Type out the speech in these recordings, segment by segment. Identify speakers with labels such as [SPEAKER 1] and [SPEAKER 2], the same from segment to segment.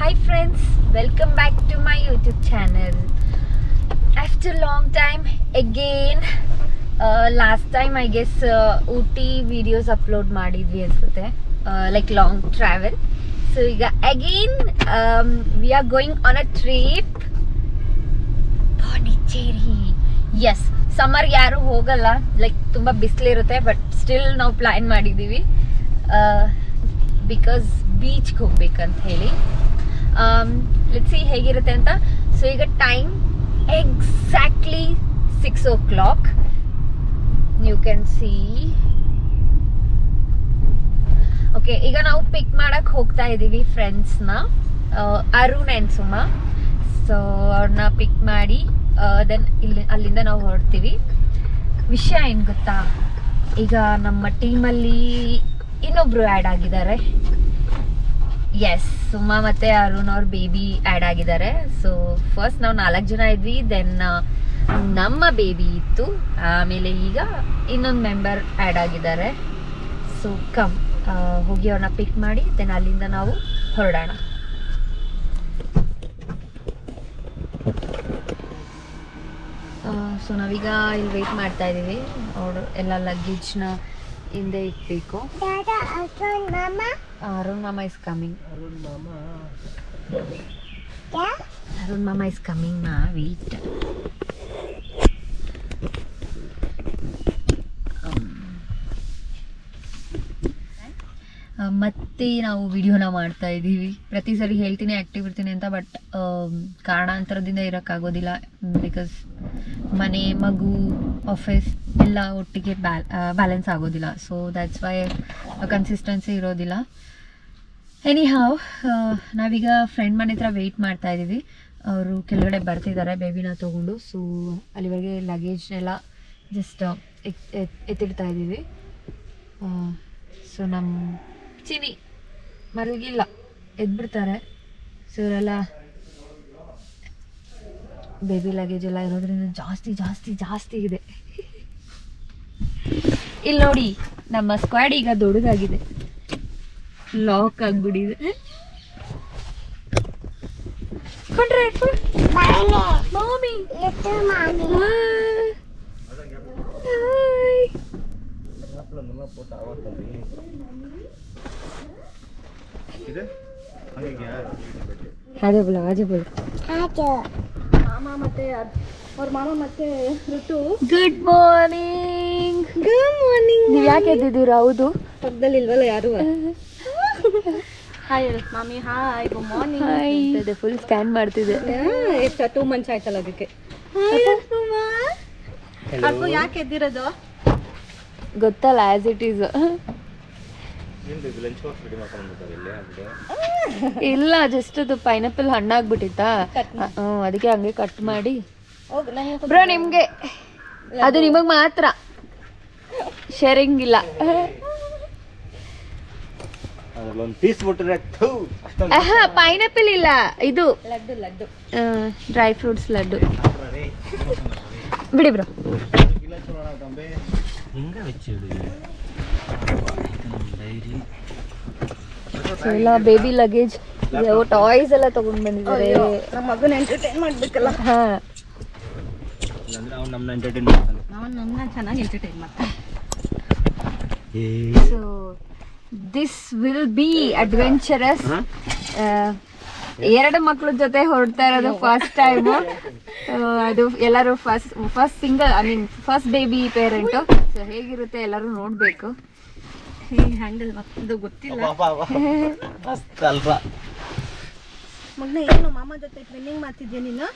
[SPEAKER 1] Hi friends, welcome back to my YouTube channel. After long time again, last time I guess Ooty videos upload ಮಾಡಿದ್ವಿ ಅನ್ಸುತ್ತೆ, like long travel. So ಈಗ again we are going on a trip. Pondicherry. Yes, summer ಯಾರು ಹೋಗಲ್ಲ, like ತುಂಬಾ ಬಿಸಿಲಿರುತ್ತೆ, but still ನಾವು plan ಮಾಡಿದೀವಿ because ಬೀಚ್ಗೆ ಹೋಗ್ಬೇಕಂತ ಹೇಳಿ. ಲೆಟ್ಸ್ ಸಿ ಹೇಗಿರುತ್ತೆ ಅಂತ. ಸೊ ಈಗ time exactly 6 o'clock. You can see. Okay, ಈಗ ನಾವು ಪಿಕ್ ಮಾಡಕ್ ಹೋಗ್ತಾ ಇದೀವಿ ಫ್ರೆಂಡ್ಸ್ನ, ಅರುಣ್ ಅಂಡ್ ಸುಮಾ. ಸೊ ಅವ್ರನ್ನ ಪಿಕ್ ಮಾಡಿ ದೆನ್ ಅಲ್ಲಿಂದ ನಾವು ಹೊರಡ್ತೀವಿ. ವಿಷಯ ಏನು ಗೊತ್ತಾ, ಈಗ ನಮ್ಮ ಟೀಮಲ್ಲಿ ಇನ್ನೊಬ್ರು ಆ್ಯಡ್ ಆಗಿದ್ದಾರೆ. ಎಸ್, ಸುಮಾ ಮತ್ತೆ ಅರುಣ್ ಅವ್ರ ಬೇಬಿ ಆ್ಯಡ್ ಆಗಿದ್ದಾರೆ. ಸೊ ಫಸ್ಟ್ ನಾವು 4 ಜನ ಇದ್ವಿ, ದೆನ್ ನಮ್ಮ ಬೇಬಿ ಇತ್ತು, ಆಮೇಲೆ ಈಗ ಇನ್ನೊಂದು ಮೆಂಬರ್ ಆ್ಯಡ್ ಆಗಿದ್ದಾರೆ. ಸೊ ಕಮ್, ಹೋಗಿ ಅವ್ರನ್ನ ಪಿಕ್ ಮಾಡಿ ದೆನ್ ಅಲ್ಲಿಂದ ನಾವು ಹೊರಡೋಣ. ಸೊ ನಾವೀಗ ಇಲ್ಲಿ ವೆಯ್ಟ್ ಮಾಡ್ತಾ ಇದ್ದೀವಿ. ಅವರು ಎಲ್ಲ ಲಗೇಜ್ನ ಹಿಂದೆ ಇಕ್ಬೇಕು. ಅರುಣ್ ಮಾಮ ಇಸ್ ಕಮಿಂಗ್. ಅರುಣ್ ಮಾಮ ಇಸ್ ಕಮಿಂಗ್ ನಾ, ವೇಟ್. ಮತ್ತೆ ನಾವು ವಿಡಿಯೋನ ಮಾಡ್ತಾ ಇದ್ದೀವಿ. ಪ್ರತಿ ಸರಿ ಹೇಳ್ತೀನಿ ಆ್ಯಕ್ಟಿವ್ ಇರ್ತೀನಿ ಅಂತ, ಬಟ್ ಕಾರಣಾಂತರದಿಂದ ಇರೋಕ್ಕಾಗೋದಿಲ್ಲ. ಬಿಕಾಸ್ ಮನೆ, ಮಗು, ಆಫೀಸ್ ಎಲ್ಲ ಒಟ್ಟಿಗೆ ಬ್ಯಾಲೆನ್ಸ್ ಆಗೋದಿಲ್ಲ. ಸೊ ದ್ಯಾಟ್ಸ್ ವೈ ಕನ್ಸಿಸ್ಟೆನ್ಸಿ ಇರೋದಿಲ್ಲ. ಎನಿ ಹಾವ್, ನಾವೀಗ ಫ್ರೆಂಡ್ ಮನೆ ಹತ್ರ ವೆಯ್ಟ್ ಮಾಡ್ತಾ ಇದ್ದೀವಿ. ಅವರು ಕೆಳಗಡೆ ಬರ್ತಿದ್ದಾರೆ ಬೇಬಿನ ತೊಗೊಂಡು. ಸೊ ಅಲ್ಲಿವರೆಗೆ ಲಗೇಜ್ನೆಲ್ಲ ಜಸ್ಟ್ ಎತ್ತಿಡ್ತಾ ಇದ್ದೀವಿ. ಸೊ ನಮ್ಮ ಚಿನಿ ಮಲಗಿಲ್ಲ, ಎದ್ಬಿಡ್ತಾರೆ. ಸೊ ಇವರೆಲ್ಲ ಬೇಬಿ ಲಗೇಜ್ ಎಲ್ಲ ಇರೋದ್ರಿಂದ ಜಾಸ್ತಿ ಇದೆ. ಇಲ್ಲಿ ನೋಡಿ, ನಮ್ಮ ಸ್ಕ್ವಾಡ್ ಈಗ ದೊಡ್ಡದಾಗಿದೆ, ಲಾಕ್ ಆಗ್ಬಿಟ್ಟಿದೆ. ಮಾಮಿ ಅದೇ ಬೋಲ ಮಾಮ ಮತ್ತೆ ಅವ್ರ ಮಾಮ ಮತ್ತೆ ಋತು. Good morning. ನೀವು ಯಾಕೆ ಎದ್ದಿದ್ದೀರಾ? ಹೌದು, ಪಕ್ಕದಲ್ಲಿ ಇಲ್ವಲ್ಲ ಯಾರು. ಹಾಯ್ ಮಾಮಿ. Hi, good morning. Hi. Full scan ಮಾಡ್ತಿದ್ದೆ. ಎಷ್ಟು 2 months ಆಯ್ತಲ್ಲ ಅದಕ್ಕೆ. ಅಪ್ಪು ಯಾಕೆ ಎದ್ದಿರೋದು ಗೊತ್ತಲ್ಲ, ಆಸ್ ಇಟ್ ಈಸ್. ಇಲ್ಲ, ಜಸ್ಟ್ ಅದು ಪೈನಾಪಲ್ ಹಣ್ಣಾಗ್ಬಿಟ್ಟಿತ್ತಾ, ಅದಕ್ಕೆ ಹಂಗೆ ಕಟ್ ಮಾಡಿ. ಬ್ರೋ ನಿಮ್ಗೆ, ಅದು ನಿಮಗ್ ಮಾತ್ರ, ಶೇರಿಂಗ್ ಇಲ್ಲ. ಪೈನಾಪಲ್ ಇಲ್ಲ, ಇದು ಲಡ್ಡು, ಡ್ರೈ ಫ್ರೂಟ್ಸ್ ಲಡ್ಡು. ಬಿಡಿ ಬ್ರೋ. ಎಲ್ಲ ಬೇಬಿ ಲಗೇಜ್, ಟಾಯ್ಸ್ ಎಲ್ಲ ತಗೊಂಡ್ ಬಂದಿದ್ದಾರೆ. ನಮ್ಮ ಮಗನ ಎಂಟರ್ಟೈನ್ ಮಾಡ್ಬೇಕಲ್ಲ. ಹಾ, ನಮ್ಮನ್ನ ಎಂಟರ್ಟೈನ್ ಮಾಡ್ತಾನೆ, ನಮ್ಮನ್ನ ಚೆನ್ನಾಗಿ ಎಂಟರ್ಟೈನ್ ಮಾಡ್ತಾನೆ. So this will be adventurous. 2 ಮಕ್ಳ ಜೊತೆ ಹೊರಡ್ತಾ ಇರೋದು ಫಸ್ಟ್ ಟೈಮು. ಅದು ಎಲ್ಲರೂ first single, I mean first baby parent. So ಹೇಗಿರುತ್ತೆ ಎಲ್ಲರೂ ನೋಡಬೇಕು. ಹ್ಯಾಂಡಲ್ ಮಕ್ಕಳು ಗೊತ್ತಿಲ್ಲ. ಮಗನ ಏನು ಮಾಮ ಜೊತೆ ಟ್ರೈನಿಂಗ್ ಮಾಡ್ತಿದ್ಯಾ ನೀನು?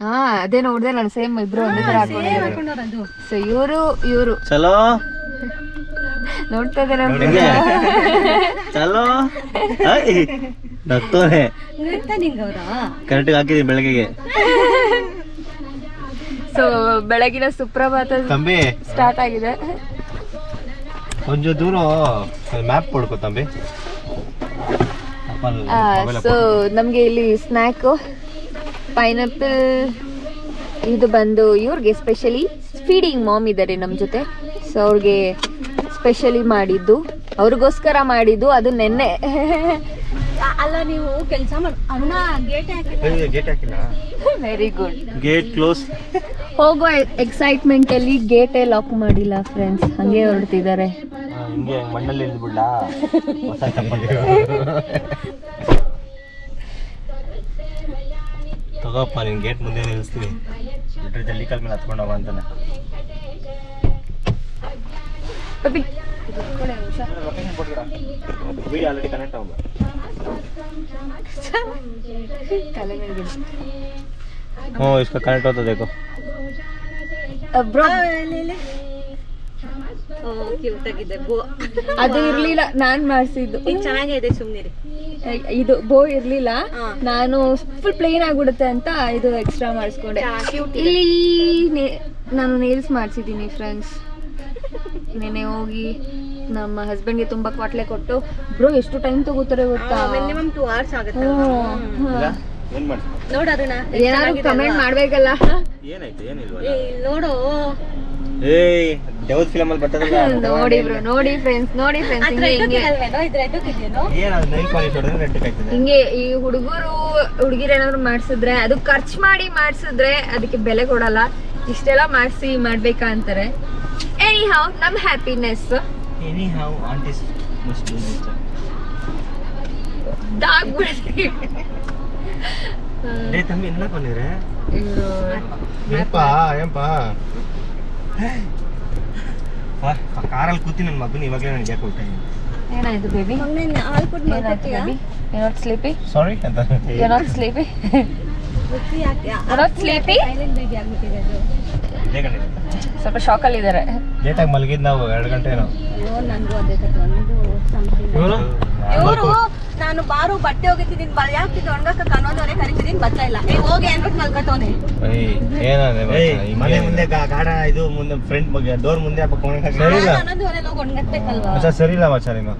[SPEAKER 1] ಹಾ, ಅದೇ ನೋಡಿದೆ ನಾನು, ಸೇಮ್ ಇಬ್ರು ಒಂದೇ ತರ ಹಾಕೊಂಡಿರೋದು. ಸೊ ಇವರು ಚಲೋ ನೋಡ್ತಾ ಇದ್ದಾರೆ. ಚಲೋ ಕರೆಕ್ಟ್ ಹಾಕಿದೀನಿ ಬೆಳಗ್ಗೆ. ಸೊ ಬೆಳಗಿನ ಸುಪ್ರಭಾತ ಸ್ಟಾರ್ಟ್ ಆಗಿದೆ. ಕೊಂಚ ದೂರ ಮ್ಯಾಪ್ ಕೊಡ್ಕೋ ತಂಬಿ. ಸೊ ನಮಗೆ ಇಲ್ಲಿ ಸ್ನ್ಯಾಕು ಪೈನಾಪಲ್, ಇದು ಬಂದು ಇವ್ರಿಗೆ ಸ್ಪೆಷಲಿ ಫೀಡಿಂಗ್ ಮಾಮ್ ಇದ್ದಾರೆ ನಮ್ಮ ಜೊತೆ. ಸೊ ಅವ್ರಿಗೆ ಸ್ಪೆಷಲಿ ಮಾಡಿದ್ದು, ಅವ್ರಿಗೋಸ್ಕರ ಮಾಡಿದ್ದು. ಅದು ನೆನ್ನೆ
[SPEAKER 2] ಅಲ್ಲ ನೀವು ಕೆಲಸ ಮಾಡಿ ಅಣ್ಣ
[SPEAKER 3] ಗೇಟ್ ಹಾಕಿಲ್ಲ.
[SPEAKER 1] Very good.
[SPEAKER 3] Gate close.
[SPEAKER 1] ಹೋಗೋ ಎಕ್ಸೈಟ್ಮೆಂಟ್ ಅಲ್ಲಿ ಗೇಟೇ ಲಾಕ್ ಮಾಡಿಲ್ಲ ಫ್ರೆಂಡ್ಸ್, ಹಂಗೆ ಹೊರಡ್ತಿದ್ದಾರೆ.
[SPEAKER 3] ಹಿಂಗೆ ಮಣ್ಣಲ್ಲಿ ಇಳಿದ್ಬಿಡ್ಲ ಹೊಸ ಚಪ್ಪಲಿ ತಗೋಪ್ಪ, ನೀನು ಗೇಟ್ ಮುಂದೆ ನಿಲ್ಲಿಸ್ತೀನಿ, ಬಿಟ್ರೆ ಜಲ್ಲಿ ಕಾಲ್ ಮೇಲೆ ಹತ್ಕೊಂಡು ಹೋಗ ಅಂತಾನೆ. ವಿಡಿಯೋ ಆಲ್ರೆಡಿ ಕನೆಕ್ಟ್ ಆಗ ಹ್ಞೂ ಇಸ್ಕ ಕನೆಕ್ಟ್ ಹೋಗ್ತದೆ ದೇಖೋ.
[SPEAKER 1] ಅದು ಇರ್ಲಿಲ್ಲ, ನಾನ್ ಮಾಡ್ಸಿದ್ದು.
[SPEAKER 2] ಚೆನ್ನಾಗಿದೆ, ಸುಮ್ನಿರಿ.
[SPEAKER 1] ಇದು ಬೋ ಇರ್ಲಿಲ್ಲ, ನಾನು ಫುಲ್ ಪ್ಲೇನ್ ಆಗ್ಬಿಡುತ್ತೆ ಅಂತ ಇದು ಎಕ್ಸ್ಟ್ರಾ ಮಾಡಿಸ್ಕೊಂಡೆ. ಇಲ್ಲಿ ನಾನು ನೇಲ್ಸ್ ಮಾಡ್ಸಿದ್ದೀನಿ ಫ್ರೆಂಡ್ಸ್. ನೆನೆ ಹೋಗಿ ನಮ್ಮ ಹಸ್ಬೆಂಡ್ಗೆ ತುಂಬಾ ಕ್ವಾಟ್ಲೆ ಕೊಟ್ಟು, ಬ್ರೋ ಎಷ್ಟು ಟೈಮ್ ತಗೋತಾರೆ ಗೊತ್ತಾ?
[SPEAKER 2] ಮಿನಿಮಮ್ 2 hours ಆಗುತ್ತೆ.
[SPEAKER 3] ಏನು ಮಾಡಿ
[SPEAKER 2] ನೋಡೋಣ,
[SPEAKER 1] ಏನಾದ್ರು ಕಮೆಂಟ್ ಮಾಡ್ಬೇಕಲ್ಲ.
[SPEAKER 3] ಏನಾಯ್ತು? ಏನಿಲ್ವ?
[SPEAKER 2] ನೋಡು,
[SPEAKER 3] ಏಯ್ ದೇವದ ಫಿಲಮ್ ಅಲ್ಲಿ ಬರ್ತದಲ್ಲ,
[SPEAKER 1] ನೋಡಿ ಬ್ರೋ, ನೋಡಿ ಫ್ರೆಂಡ್ಸ್, ನೋಡಿ ಫ್ರೆಂಡ್ಸ್, ಹಿಂಗೆ ಈ ಹುಡುಗರು ಹುಡುಗಿರು ಏನಾದ್ರು ಮಾಡ್ಸಿದ್ರೆ, ಅದು ಖರ್ಚು ಮಾಡಿ ಮಾಡ್ಸಿದ್ರೆ ಅದಕ್ಕೆ ಬೆಲೆ ಕೊಡಲ್ಲ. ಇಷ್ಟೆಲ್ಲ ಮಾಡಿಸಿ ಮಾಡ್ಬೇಕಾ ಅಂತಾರೆ. ಎನಿ ಹೌ ನಮ್ happiness.
[SPEAKER 3] Anyhow aunties must do this.
[SPEAKER 1] ದಾಗ್ಬಿಡ್ತೀವಿ.
[SPEAKER 3] ಡೇ ತಮ್ಮಿ ಎಲ್ಲ ಬಂದಿದ್ರೆ ಕಾರಲ್ಲಿ ಕೂತಿ ನನ್ನ ಮಗನ ಇವಾಗಲೇ ನನಗೆ ಯಾಕೆ ಹೋಗ್ತಾ ಇದ್ದೀನಿ.
[SPEAKER 1] ಏನಾಯ್ತು ಬೇಬಿ?
[SPEAKER 2] ಹಾಲು ಕೊಟ್ಟು
[SPEAKER 1] ಬೇಬಿ you're not sleepy?
[SPEAKER 3] ಸಾರಿ ಅಂತ
[SPEAKER 1] you're not sleepy? you're not sleepy?
[SPEAKER 2] Silent baby ಆಗ್ಬಿಟ್ಟಿದೆ ಅದು.
[SPEAKER 1] ಸ್ವಲ್ಪ ಶಾಕ್ ಅಲ್ಲಿ ಇದ್ದಾರೆ.
[SPEAKER 3] ಲೇಟಾಗಿ ಮಲಗಿದ್ ನಾವು 2 ಗಂಟೆ ಏನೋ.
[SPEAKER 2] ಅಯ್ಯೋ ನನಗೂ ಅದೇ ಕತೆ, ಒಂದು ಸಮಥಿಂಗ್. ಇವರು ನಾನು ಬಾರು ಬಟ್ಟೆ ಹೋಗಿದ್ದೀನಿ, ಯಾಕೆ ಒಣಗಕ್ಕ ಕನ್ನೋದವರೇ ಕರಿತಿದ್ದೀನಿ, ಬರ್ತಾ ಇಲ್ಲ. ಹೋಗಿ ಅನ್ಬಿಟ್ಟು ಮಲ್ಕತ್ತವನೆ.
[SPEAKER 3] ಮನೆ ಮುಂದೆ ಗಾಡ ಇದು ಮುಂದೆ ಫ್ರಂಟ್ ಬಗ್ಗೆ ಡೋರ್ ಮುಂದೆ ಸರಿ ಇಲ್ಲ,
[SPEAKER 2] ಒಣಗತ್ಬೇಕಲ್ವಾ?
[SPEAKER 3] ಸರಿ ಇಲ್ಲ ಮಚ್ಚ ನೀನು.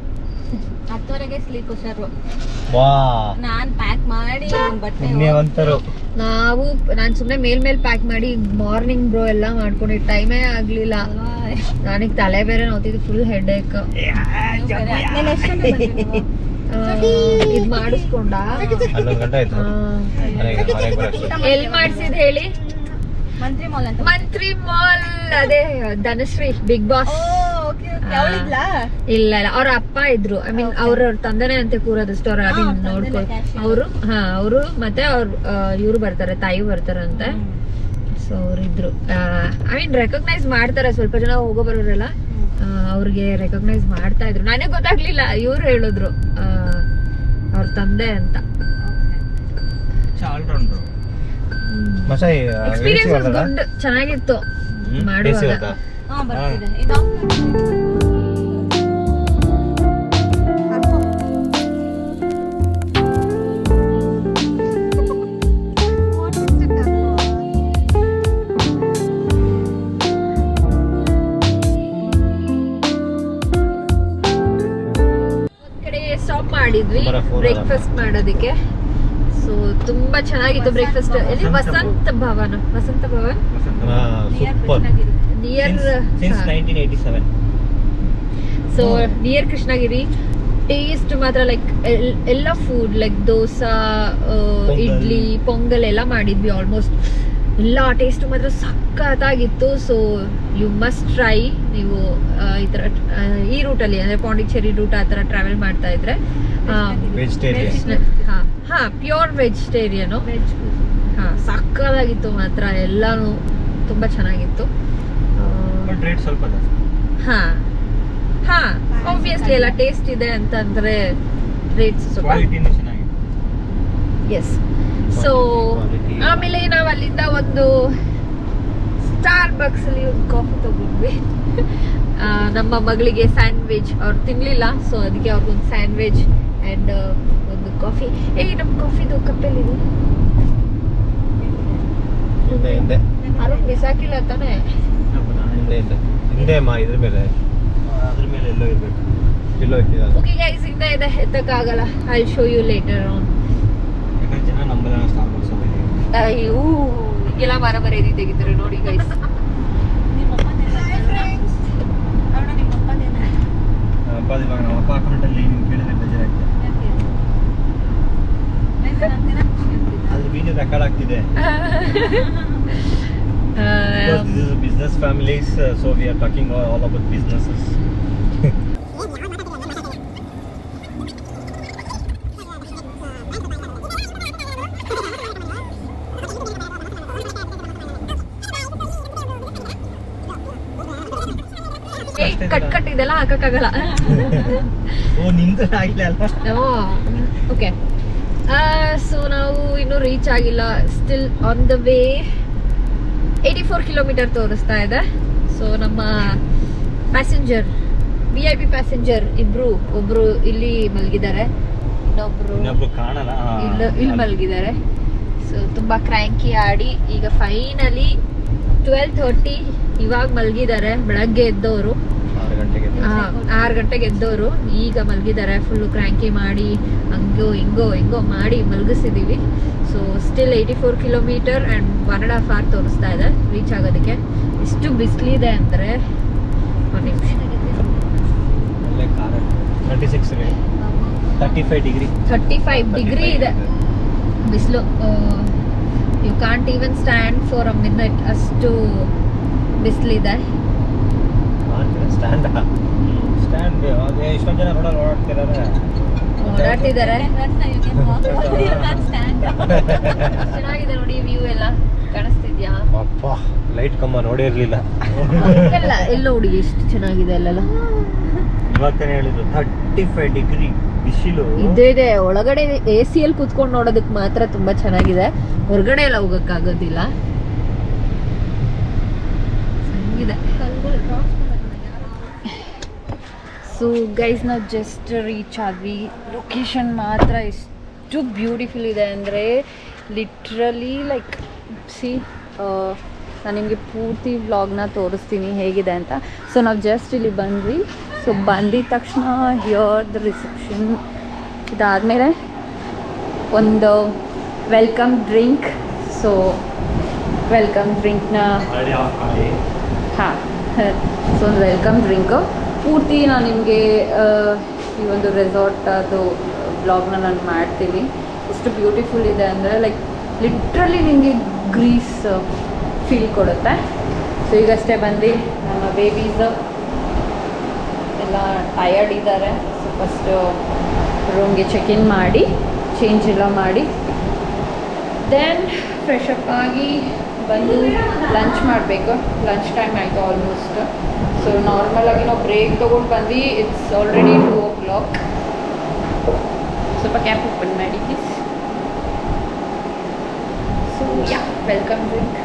[SPEAKER 2] 10 ಸ್ಲೀಪ್ ಹುಷಾರು.
[SPEAKER 3] ವಾ
[SPEAKER 2] ನಾನ್ ಪ್ಯಾಕ್ ಮಾಡಿ ಬಟ್ಟೆ
[SPEAKER 3] ಪುಣ್ಯವಂತರು
[SPEAKER 1] ನಾವು. ನಾನ್ ಸುಮ್ನೆ ಮೇಲ್ ಪ್ಯಾಕ್ ಮಾಡಿ ಮಾರ್ನಿಂಗ್ ಬ್ರೋ ಎಲ್ಲ ಮಾಡ್ಕೊಂಡು ಟೈಮೇ ಆಗ್ಲಿಲ್ಲ. ನನಗ್ ತಲೆ ಬೇರೆ ನೋತಿದ್ದು, ಫುಲ್ ಹೆಡ್ ಏಕ್. ಇದ್ ಮಾಡಿಸ್ಕೊಂಡ
[SPEAKER 3] 11 ಗಂಟೆ ಆಯ್ತು.
[SPEAKER 1] ಎಲ್ಲಿ ಮಾಡ್ಸಿದ್ ಹೇಳಿ?
[SPEAKER 2] ಮಂತ್ರಿ ಮಾಲ್ ಅಂತ.
[SPEAKER 1] ಮಂತ್ರಿ ಮಾಲ್, ಅದೇ ಧನಶ್ರೀ ಬಿಗ್ ಬಾಸ್. ಇಲ್ಲ ಇಲ್ಲ, ಅವ್ರ ಅಪ್ಪ ಇದ್ರು. ಐ ಮೀನ್ ಅವ್ರ ತಂದೆನೇ ಅಂತೆ ಕೂರೋದು ಸ್ಟೋರ್. ಐ ಮೀನ್ ನೋಡ್ಕೊ ಅವರು ಮತ್ತೆ ಇವ್ರು ಬರ್ತಾರೆ, ತಾಯಿ ಬರ್ತಾರಂತೆ. ಸೊ ಅವ್ರಿದ್ರು. ಐ ಮೀನ್ ರೆಕಗ್ನೈಸ್ ಮಾಡ್ತಾರೆ, ಸ್ವಲ್ಪ ಜನ ಹೋಗೋ ಬರೋರೆಲ್ಲ ಅವ್ರಿಗೆ ರೆಕಗ್ನೈಸ್ ಮಾಡ್ತಾ ಇದ್ರು. ನನಗೆ ಗೊತ್ತಾಗ್ಲಿಲ್ಲ, ಇವ್ರು ಹೇಳಿದ್ರು ಅವ್ರ ತಂದೆ ಅಂತ. ಎಕ್ಸ್ಪೀರಿಯನ್ಸ್ ಗುಡ್, ಚೆನ್ನಾಗಿತ್ತು ಮಾಡುವಾಗ. ಸ್ಟಾಪ್ ಮಾಡಿದ್ವಿ ಬ್ರೇಕ್ಫಾಸ್ಟ್ ಮಾಡೋದಕ್ಕೆ. ಸೊ ತುಂಬಾ ಚೆನ್ನಾಗಿತ್ತು ಬ್ರೇಕ್ಫಾಸ್ಟ್. ಎಲ್ಲಿ? Vasanta Bhavan near
[SPEAKER 3] 1987.
[SPEAKER 1] So near Krishnagiri. Taste ಮಾತ್ರ ಲೈಕ್ ಎಲ್ಲ ಫುಡ್ ಲೈಕ್ ದೋಸಾ, ಇಡ್ಲಿ, ಪೊಂಗಲ್ ಎಲ್ಲ ಮಾಡಿದ್ವಿ. ಆಲ್ಮೋಸ್ಟ್ ಎಲ್ಲ ಟೇಸ್ಟ್ ಮಾತ್ರ ಸಖತ್ತಾಗಿತ್ತು. So you must try. ನೀವು ಈ ತರ ಈ ರೂಟಲ್ಲಿ ಅಂದ್ರೆ ಪಾಂಡಿಚೇರಿ ರೂಟ್ ಆ ತರ ಟ್ರಾವೆಲ್ ಮಾಡ್ತಾ ಇದ್ರೆ ಪ್ಯೂರ್ ವೆಜಿಟೇರಿಯನ್. ಸಕ್ಕತ್ತಾಗಿತ್ತು ಮಾತ್ರ, ಎಲ್ಲಾನು ತುಂಬಾ ಚೆನ್ನಾಗಿತ್ತು. ಆಬ್ವಿಯಸ್ಲಿ ಎಲ್ಲ ಟೇಸ್ಟ್ ಇದೆ ಅಂತಂದ್ರೆ ರೇಟ್ಸ್ ಸ್ವಲ್ಪ. ಎಸ್. ಸೊ ಆಮೇಲೆ ನಾವು ಅಲ್ಲಿಂದ ಒಂದು ಸ್ಟಾರ್ ಬಕ್ಸ್ ಅಲ್ಲಿ ಒಂದು ಕಾಫಿ ತಗೊಂಡ್ವಿ. ನಮ್ಮ ಮಗಳಿಗೆ ಸ್ಯಾಂಡ್ವಿಚ್ ಅವ್ರು ತಿನ್ಲಿಲ್ಲ, ಸೊ ಅದಕ್ಕೆ ಅವ್ರಿಗೊಂದು ಸ್ಯಾಂಡ್ವಿಚ್ ಅಂಡ್ ಒಂದು ಕಾಫಿ. ನಮ್ಮ ಕಾಫಿದು ಕಪ್ಪೆಲ್ಲಿದೆ? ಅರುಣ್ ಬಿಸಾಕಿಲ್ಲ ತಾನೆ?
[SPEAKER 3] ಹಿಂದೆ ಇದ್ರ ಮೇಲೆ ಎಲ್ಲೋ ಇರ್ಬೇಕು.
[SPEAKER 1] ಓಕೆ ಗೈಸ್, ಹಿಂದೆ ಇದೆ, ಎತ್ತಕ್ಕಾಗಲ್ಲ. I show you later on.
[SPEAKER 3] ಜನ ನಂಬಲ್ಲ ಸ್ಟಾರ್ ಬಕ್ಸ್.
[SPEAKER 1] ಅಯ್ಯೋ, ಈಗೆಲ್ಲ ಬರೀ ತೆಗಿತಾರೆ ನೋಡಿ ಗೈಸ್.
[SPEAKER 3] ಅಪ್ಪ ಅಕೌಂಟಲ್ಲಿ ಕೇಳಿದ್ರೆ ಬೇಜಾರಾಗ್ತದೆ. ರೆಕಾರ್ಡ್ ಆಗ್ತಿದೆ. Because this is a business families, so we are talking all about businesses.
[SPEAKER 1] Cut ಇದೆಲ್ಲ ಹಾಕಕ್ಕಾಗಲ್ಲ.
[SPEAKER 3] ಓ ನಿಂದು ಆಗಿಲ್ಲ ಅಲ್ಲ.
[SPEAKER 1] ಓಕೆ, ಸೊ ನಾವು ಇನ್ನೂ ರೀಚ್ ಆಗಿಲ್ಲ. Still on the way. 84 kilometre ತೋರಿಸ್ತಾ ಇದೆ. ಸೊ ನಮ್ಮ ಪ್ಯಾಸೆಂಜರ್, VIP ಪ್ಯಾಸೆಂಜರ್ ಒಬ್ರು ಇಲ್ಲಿ ಮಲಗಿದ್ದಾರೆ,
[SPEAKER 3] ಇನ್ನೊಬ್ರು ಕಾಣಲ್ಲ.
[SPEAKER 1] ಇಲ್ಲಿ ಮಲಗಿದ್ದಾರೆ. ಸೊ ತುಂಬಾ ಕ್ರ್ಯಾಂಕಿ ಆಡಿ ಈಗ ಫೈನಲಿ 12:30 ಇವಾಗ ಮಲಗಿದ್ದಾರೆ. ಬೆಳಗ್ಗೆ ಎದ್ದವರು 6 ಗಂಟೆಗೆ ಎದ್ದವರು ಈಗ ಮಲಗಿದ್ದಾರೆ. ಫುಲ್ಲು ಕ್ರ್ಯಾಂಕಿ ಮಾಡಿ ಹಿಂಗೋ ಮಾಡಿ ಮಲಗಿಸಿದೀವಿ. So still 84 kilometre and 1.5 hour ತೋರಿಸ್ತಾ ಇದೆ ರೀಚ್ ಆಗೋದಕ್ಕೆ. ಎಷ್ಟು ಬಿಸಿಲಿದೆ ಅಂದರೆ ಒಂದು ನಿಮಿಷ, 35 ಡಿಗ್ರಿ ಇದೆ ಬಿಸಿಲು. You can't even stand for a minute, ಅಷ್ಟು ಬಿಸಿಲಿದೆ.
[SPEAKER 3] ಎಷ್ಟೊಂದು ಜನ ರೋಡಲ್ಲಿ
[SPEAKER 1] ಓಡಾಡ್ತಿದ್ದಾರೆ. ಚೆನ್ನಾಗಿದೆ ನೋಡಿ, ವ್ಯೂ ಎಲ್ಲ ಕಾಣಿಸ್ತಿದ್ಯಾ?
[SPEAKER 3] ಅಪ್ಪ ಲೈಟ್ ಕಂಬ ನೋಡೇ ಇರ್ಲಿಲ್ಲ.
[SPEAKER 1] ಎಲ್ಲ ನೋಡಿ ಎಷ್ಟು ಚೆನ್ನಾಗಿದೆ ಅಲ್ಲೆಲ್ಲ.
[SPEAKER 3] ಇವಾಗ ತಾನೇ ಹೇಳಿದ್ರು 35 ಡಿಗ್ರಿ ಬಿಸಿಲು
[SPEAKER 1] ಇದೆ. ಒಳಗಡೆ AC ಅಲ್ಲಿ ಕುತ್ಕೊಂಡು ನೋಡೋದಕ್ಕೆ ಮಾತ್ರ ತುಂಬಾ ಚೆನ್ನಾಗಿದೆ, ಹೊರಗಡೆ ಎಲ್ಲ ಹೋಗಕ್ಕಾಗೋದಿಲ್ಲ. ಚೆನ್ನಾಗಿದೆ. ಸೊ ಗೈಸ್, ನಾವು ಜಸ್ಟ್ ರೀಚ್ ಆದ್ವಿ. ಲೊಕೇಶನ್ ಮಾತ್ರ ಎಷ್ಟು ಬ್ಯೂಟಿಫುಲ್ ಇದೆ ಅಂದರೆ ಲಿಟ್ರಲಿ ಲೈಕ್ ನಾನು ನಿಮಗೆ ಪೂರ್ತಿ ವ್ಲಾಗ್ನ ತೋರಿಸ್ತೀನಿ ಹೇಗಿದೆ ಅಂತ. ಸೊ ನಾವು ಜಸ್ಟ್ ಇಲ್ಲಿ ಬಂದ್ವಿ. ಸೊ ಬಂದಿದ ತಕ್ಷಣ ಹಿಯರ್ ದ ರಿಸೆಪ್ಷನ್, ಇದಾದಮೇಲೆ ಒಂದು ವೆಲ್ಕಮ್ ಡ್ರಿಂಕ್. ಸೊ ವೆಲ್ಕಮ್ ಡ್ರಿಂಕ್ನ ಹಾಂ, ಸೊ ಒಂದು ವೆಲ್ಕಮ್ ಡ್ರಿಂಕು ಪೂರ್ತಿ ನಾನು ನಿಮಗೆ ಈ ಒಂದು ರೆಸಾರ್ಟ್ ಅದು ಬ್ಲಾಗ್ನ ನಾನು ಮಾಡ್ತೀನಿ. ಎಷ್ಟು ಬ್ಯೂಟಿಫುಲ್ ಇದೆ ಅಂದರೆ ಲೈಕ್ ಲಿಟ್ರಲಿ ನಿಮಗೆ ಗ್ರೀಸ್ ಫೀಲ್ ಕೊಡುತ್ತೆ. ಸೊ ಈಗಷ್ಟೇ ಬಂದು ನಮ್ಮ ಬೇಬೀಸ್ ಎಲ್ಲ ಟಯರ್ಡ್ ಇದ್ದಾರೆ. ಸೊ ಫಸ್ಟು ರೂಮ್ಗೆ ಚೆಕ್-ಇನ್ ಮಾಡಿ ಚೇಂಜ್ ಎಲ್ಲ ಮಾಡಿ ದೆನ್ ಫ್ರೆಶ್ ಅಪ್ ಆಗಿ ಬಂದು ಲಂಚ್ ಮಾಡಬೇಕು. ಲಂಚ್ ಟೈಮ್ ಆಯಿತು ಆಲ್ಮೋಸ್ಟ್. ಸೊ ನಾರ್ಮಲಾಗಿ ನಾವು ಬ್ರೇಕ್ ತೊಗೊಂಡು ಬಂದು ಇಟ್ಸ್ ಆಲ್ರೆಡಿ 2 o'clock. ಸ್ವಲ್ಪ ಕ್ಯಾಪ್ ಓಪನ್ ಮಾಡಿ please. So yeah, welcome drink.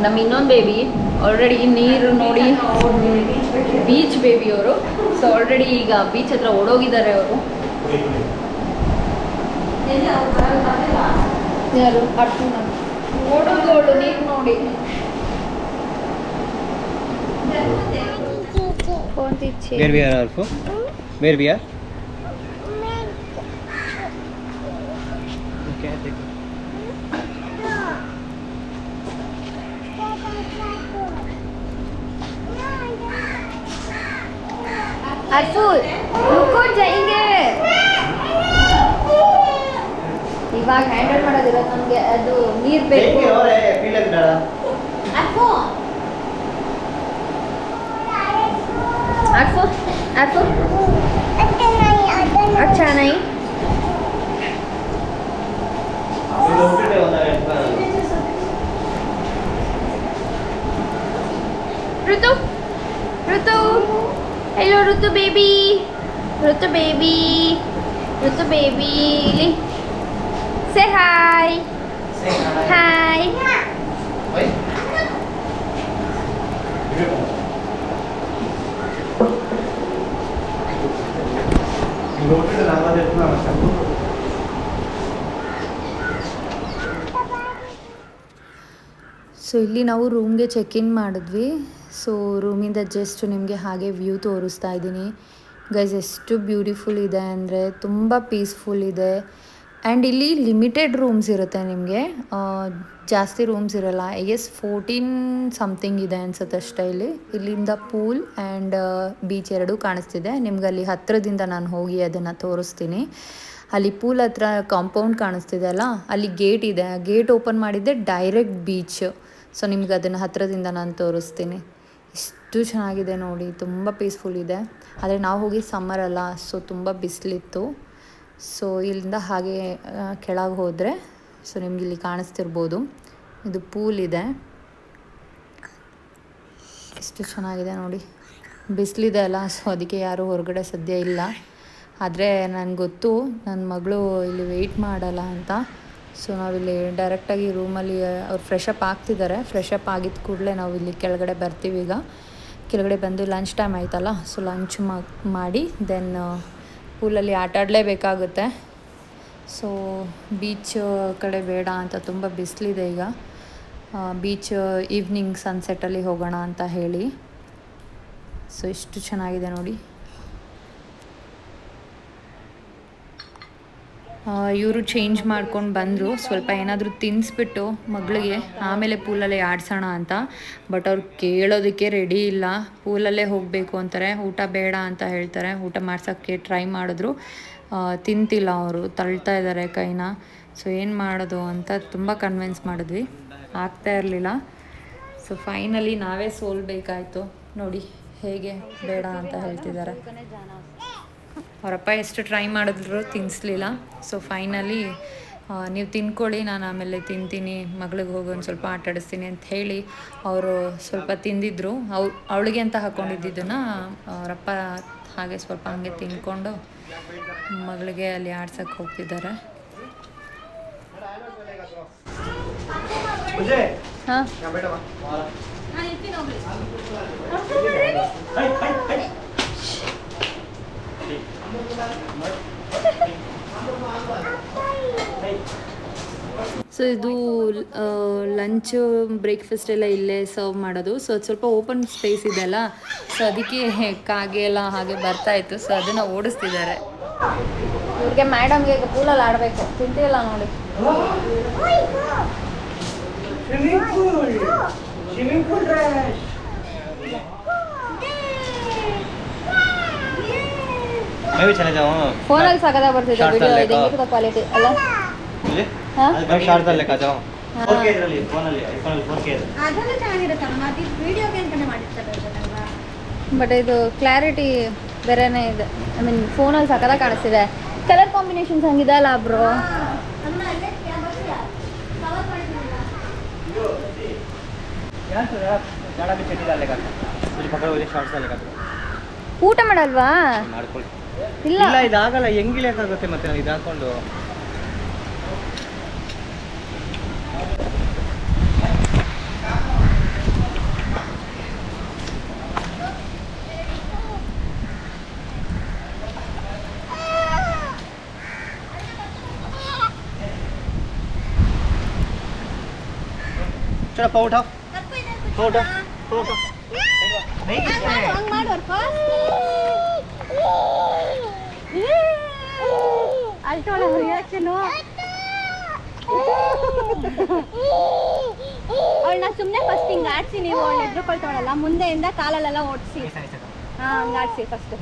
[SPEAKER 1] ನಮ್ಮ ಇನ್ನೊಂದು ಬೇಬಿ ಆಲ್ರೆಡಿ ನೀರು ನೋಡಿ, ಬೀಚ್ ಬೇಬಿ ಅವರು. ಸೊ ಆಲ್ರೆಡಿ ಈಗ ಬೀಚ್ ಹತ್ರ ಓಡೋಗಿದ್ದಾರೆ ಅವರು. ಯಾರು ಅರ್ಜುನ ಓಡೋದು ನೀರು ನೋಡಿ.
[SPEAKER 3] Where we are, Arfu? Where we are? Okay, take it.
[SPEAKER 1] अर्फू रुको जाएंगे. ಇವಾಗ ಹ್ಯಾಂಡಲ್ ಮಾಡೋದಿರೋದು ನಮಗೆ, ಅದು ನೀರು ಬೇಕು. अर्फू अर्फू अर्फू अच्छा नहीं. Ritu Ritu hello Ritu baby, Ritu baby, Ritu baby say hi. Say hi. Hi. Wait. So ಇಲ್ಲಿ ನಾವು ರೂಮ್ಗೆ ಚೆಕ್-ಇನ್ ಮಾಡಿದ್ವಿ. ಸೊ ರೂಮಿಂದ ಜಸ್ಟ್ ನಿಮಗೆ ಹಾಗೆ ವ್ಯೂ ತೋರಿಸ್ತಾ ಇದ್ದೀನಿ ಗೈಸ್. ಎಷ್ಟು ಬ್ಯೂಟಿಫುಲ್ ಇದೆ ಅಂದರೆ ತುಂಬ ಪೀಸ್ಫುಲ್ ಇದೆ. ಆ್ಯಂಡ್ ಇಲ್ಲಿ ಲಿಮಿಟೆಡ್ ರೂಮ್ಸ್ ಇರುತ್ತೆ ನಿಮಗೆ, ಜಾಸ್ತಿ ರೂಮ್ಸ್ ಇರೋಲ್ಲ. ಐ ಗೆಸ್ 14 ಸಮಥಿಂಗ್ ಇದೆ ಅನ್ಸುತ್ತೆ ಅಷ್ಟೇ. ಇಲ್ಲಿಂದ ಪೂಲ್ ಆ್ಯಂಡ್ ಬೀಚ್ ಎರಡೂ ಕಾಣಿಸ್ತಿದೆ ನಿಮ್ಗೆ. ಅಲ್ಲಿ ಹತ್ತಿರದಿಂದ ನಾನು ಹೋಗಿ ಅದನ್ನು ತೋರಿಸ್ತೀನಿ. ಅಲ್ಲಿ ಪೂಲ್ ಹತ್ರ ಕಾಂಪೌಂಡ್ ಕಾಣಿಸ್ತಿದೆ ಅಲ್ಲ, ಅಲ್ಲಿ ಗೇಟ್ ಇದೆ. ಆ ಗೇಟ್ ಓಪನ್ ಮಾಡಿದ್ದೆ ಡೈರೆಕ್ಟ್ ಬೀಚ್. ಸೊ ನಿಮ್ಗೆ ಅದನ್ನು ಹತ್ತಿರದಿಂದ ನಾನು ತೋರಿಸ್ತೀನಿ. ಎಷ್ಟು ಚೆನ್ನಾಗಿದೆ ನೋಡಿ, ತುಂಬ ಪೀಸ್ಫುಲ್ ಇದೆ. ಆದರೆ ನಾವು ಹೋಗಿ ಸಮ್ಮರ್ ಅಲ್ಲ, ಸೊ ತುಂಬ ಬಿಸಿಲಿತ್ತು. ಸೊ ಇಲ್ಲಿಂದ ಹಾಗೆ ಕೆಳಗೆ ಹೋದರೆ ಸೊ ನಿಮ್ಗೆ ಇಲ್ಲಿ ಕಾಣಿಸ್ತಿರ್ಬೋದು, ಇದು ಪೂಲ್ ಇದೆ. ಎಷ್ಟು ಚೆನ್ನಾಗಿದೆ ನೋಡಿ. ಬಿಸಿಲಿದೆ ಅಲ್ಲ, ಸೊ ಅದಕ್ಕೆ ಯಾರೂ ಹೊರಗಡೆ ಸದ್ಯ ಇಲ್ಲ. ಆದರೆ ನನಗೆ ಗೊತ್ತು ನನ್ನ ಮಗಳು ಇಲ್ಲಿ ವೆಯ್ಟ್ ಮಾಡಲ್ಲ ಅಂತ. ಸೊ ನಾವಿಲ್ಲಿ ಡೈರೆಕ್ಟಾಗಿ ರೂಮಲ್ಲಿ ಅವ್ರು ಫ್ರೆಶ್ ಅಪ್ ಆಗ್ತಿದ್ದಾರೆ. ಫ್ರೆಶ್ ಅಪ್ ಆಗಿದ್ದ ಕೂಡಲೇ ನಾವು ಇಲ್ಲಿ ಕೆಳಗಡೆ ಬರ್ತೀವಿ. ಈಗ ಕೆಳಗಡೆ ಬಂದು ಲಂಚ್ ಟೈಮ್ ಆಯ್ತಲ್ಲ, ಸೊ ಲಂಚ್ ಮಾಡಿ ದೆನ್ ಪೂಲಲ್ಲಿ ಆಟ ಆಡಲೇಬೇಕಾಗುತ್ತೆ. ಸೊ ಬೀಚ್ ಕಡೆ ಬೇಡ ಅಂತ, ತುಂಬ ಬಿಸಿಲಿದೆ ಈಗ. ಬೀಚ್ ಈವ್ನಿಂಗ್ ಸನ್ಸೆಟ್ಟಲ್ಲಿ ಹೋಗೋಣ ಅಂತ ಹೇಳಿ. ಸೊ ಎಷ್ಟು ಚೆನ್ನಾಗಿದೆ ನೋಡಿ. ಇವರು ಚೇಂಜ್ ಮಾಡ್ಕೊಂಡು ಬಂದರು. ಸ್ವಲ್ಪ ಏನಾದರೂ ತಿನ್ನಿಸ್ಬಿಟ್ಟು ಮಗಳಿಗೆ ಆಮೇಲೆ ಪೂಲಲ್ಲೇ ಆಡಿಸೋಣ ಅಂತ. ಬಟ್ ಅವ್ರು ಕೇಳೋದಕ್ಕೆ ರೆಡಿ ಇಲ್ಲ. ಪೂಲಲ್ಲೇ ಹೋಗಬೇಕು ಅಂತಾರೆ, ಊಟ ಬೇಡ ಅಂತ ಹೇಳ್ತಾರೆ. ಊಟ ಮಾಡ್ಸೋಕ್ಕೆ ಟ್ರೈ ಮಾಡಿದ್ರು, ತಿಂತಿಲ್ಲ ಅವರು, ತಳ್ತಾ ಇದ್ದಾರೆ ಕೈನ. ಸೊ ಏನು ಮಾಡೋದು ಅಂತ ತುಂಬ ಕನ್ವಿನ್ಸ್ ಮಾಡಿದ್ವಿ, ಆಗ್ತಾ ಇರಲಿಲ್ಲ. ಸೊ ಫೈನಲಿ ನಾವೇ ಸೋಲ್ಬೇಕಾಯಿತು. ನೋಡಿ ಹೇಗೆ ಬೇಡ ಅಂತ ಹೇಳ್ತಿದ್ದಾರೆ. ಅವರಪ್ಪ ಎಷ್ಟು ಟ್ರೈ ಮಾಡಿದ್ರು ತಿನ್ನಿಸ್ಲಿಲ್ಲ. ಸೊ ಫೈನಲಿ ನೀವು ತಿನ್ಕೊಳ್ಳಿ, ನಾನು ಆಮೇಲೆ ತಿಂತೀನಿ, ಮಗಳಿಗೆ ಹೋಗಿ ಒಂದು ಸ್ವಲ್ಪ ಆಟ ಆಡಿಸ್ತೀನಿ ಅಂತ ಹೇಳಿ ಅವರು ಸ್ವಲ್ಪ ತಿಂದಿದ್ರು. ಅವಳಿಗೆ ಅಂತ ಹಾಕ್ಕೊಂಡಿದ್ದನ್ನು ಅವರಪ್ಪ ಹಾಗೆ ಸ್ವಲ್ಪ ಹಂಗೆ ತಿನ್ಕೊಂಡು ಮಗಳಿಗೆ ಅಲ್ಲಿ ಆಡ್ಸೋಕ್ಕೆ ಹೋಗ್ತಿದ್ದಾರೆ. ಹಾಂ ಸೊ ಇದು ಲಂಚ್ ಬ್ರೇಕ್ಫಾಸ್ಟ್ ಎಲ್ಲ ಇಲ್ಲೇ ಸರ್ವ್ ಮಾಡೋದು. ಸೊ ಅದು ಸ್ವಲ್ಪ ಓಪನ್ ಸ್ಪೇಸ್ ಇದೆ ಅಲ್ಲ, ಸೊ ಅದಕ್ಕೆ ಕಾಗೆ ಎಲ್ಲ ಹಾಗೆ ಬರ್ತಾಯಿತ್ತು. ಸೊ ಅದನ್ನು ಓಡಿಸ್ತಿದ್ದಾರೆ. ಇವ್ರಿಗೆ ಮೇಡಮ್ಗೆ ಈಗ ಪೂಲಲ್ಲಿ ಆಡಬೇಕು, ತಿಂತಿಲ್ಲ ನೋಡಿ. ಫೋನಲ್ಲಿ ಸಗದ ಬರ್ತಿದೆ ವಿಡಿಯೋ, ಇದಕ್ಕೆ ಕ್ವಾಲಿಟಿ ಅಲ್ಲ. ಬಟ್ ಇದು ಕ್ಲಾರಿಟಿ ಬೇರೆನೇ ಇದೆ. ಐ ಮೀನ್ ಫೋನಲ್ಲಿ ಸಕದ ಕಾಣಿಸ್ತಿದೆ. ಕಲರ್ ಕಾಂಬಿನೇಷನ್ಸ್ ಹಂಗಿದೆ ಅಲ್ಲ ಬ್ರೋ. ಊಟ ಮಾಡಲ್ವಾ? ಇಲ್ಲ
[SPEAKER 3] ಇದಾಗಲ್ಲ, ಹೆಂಗಿಲಿಯಕ್ಕಾಗುತ್ತೆ ಮತ್ತೆ ನಾವು ಇದು ಹಾಕೊಂಡು. चलो पाव उठाओ, पाव उठाओ, पाव उठाओ। नहीं
[SPEAKER 2] ಹಂಗ್ ಮಾಡೋರ್ಪ ಅಲ್ಟೋಳ ರಿಯಾಕ್ಷನು. ಅವಳನ್ನ ಸುಮ್ಮನೆ ಫಸ್ಟ್ ಹಿಂಗೆ ಆಡಿಸಿ, ನೀವು ಅವಳು ಎದ್ರುಕೊಳ್ತಾಳಲ್ಲ, ಮುಂದೆಯಿಂದ ಕಾಲಲ್ಲೆಲ್ಲ ಓಡಿಸಿ. ಹಾಂ ಹಂಗೆ ಆಡಿಸಿ ಫಸ್ಟ್.